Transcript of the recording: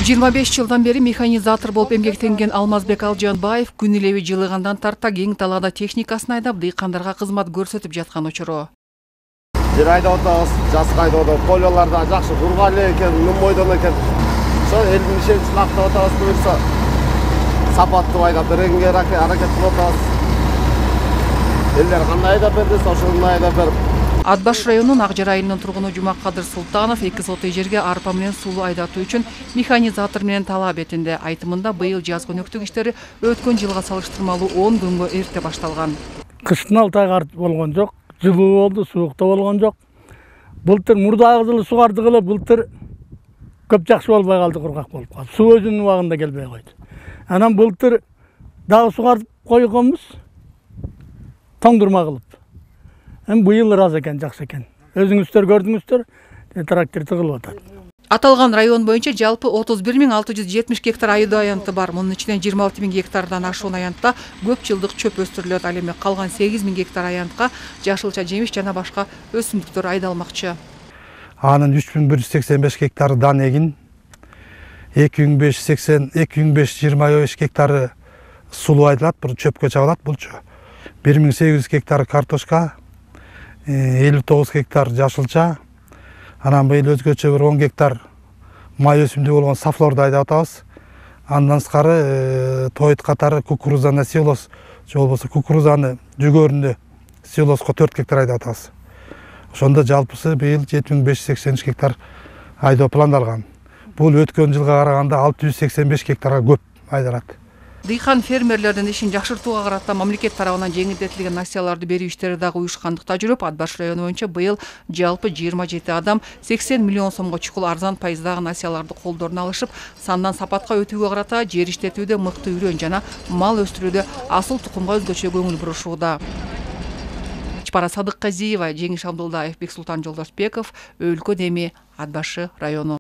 25 жылдан бери механизатор болуп эмгектенген Алмазбек Алжанбаев күн илеби жылыгандан тарта кең талаада техникасын айдап дыйкандарга кызмат көрсөтүп жаткан учуру. Жер айдап атабыз, жаска айдап атабыз, полёларда жакшы бурган экен, нум ойдон экен. Ошо элдин ишин сынактап атабыз буюрса, сапаттуу айдап беренге аракет кылып атабыз. Элдер кандай айдап берди, ошону айдап берип. Атбаш районунун Акжар айылынын тургуну Жумакадыр Султанов 2 сотый жерге арпа менен сулуу айдатуу үчүн механизатор менен талап этинде. Айтымында быйыл жаз көнөктүк иштери өткөн жылга салыштырмалуу 10 күнгө эрте башталган. Кыштын 6 ай болгон жок, жылуу болду, суук да болгон жок. Былтыр мурдагы жылы сугардыгылы былтыр көп жакшы болбой калды, кургак болуп калды. Суу өзүнүн убагында келбей койду. Анан былтыр дагы сугартып койгонбуз. Тоңдурма кылып. Быйыл раз экен, жакшы экен. Өзүңүздөр көрдүңүздөр, трактор тыгылып атат. Аталган район боюнча жалпы 31.670 гектар айдоо аянты бар. Мунун ичинен 26.000 гектардан ашуун аянтта көп жылдык чөп өстүрүлөт. Ал эми калган 8.000 гектар аянтка жашылча жемиш жана башка өсүмдүктөр айдалмакчы. Анын 3185 гектары дан эгин, 2525 гектары сулуу айдалат, бул чөпкө чабылат булчу. 1800 гектар картошка, 59 гектар жашылча, анан быйыл өзгөчө бир 10 гектар май өсүмдүү болгон сафлорду айдап атабыз. Андан сырткары тоет катары кукурузаны силос, же болбосо кукурузаны жүгөрүндө силоско 4 гектар айдап атабыз. Ошондо жалпысы быйыл 7583 гектар айдоо пландалган. Бул өткөн жылга караганда 685 гектарга көп айдалат. Дыйкан фермерлердин ишин жакшыртууга карата мамлекет тарабынан жеңилдетилген акцияларды берүү иштери дагы уюшкандыкта жүрүп, Атбаш району боюнча быйыл жалпы 27 адам 80 миллион сомго чукул арзан пайыздагы акцияларды колдоруна алышып, сандан сапатка өтүүгө карата жер иштетүүдө мыкты үрөн жана мал өстүрүүдө асыл тукумга өзгөчө көңүл бурушууда. Чапара Садыкказиева, Жеңиш Абдулдаев, Бексултан Жолдошбеков, Өлкө Деми, Атбаш району.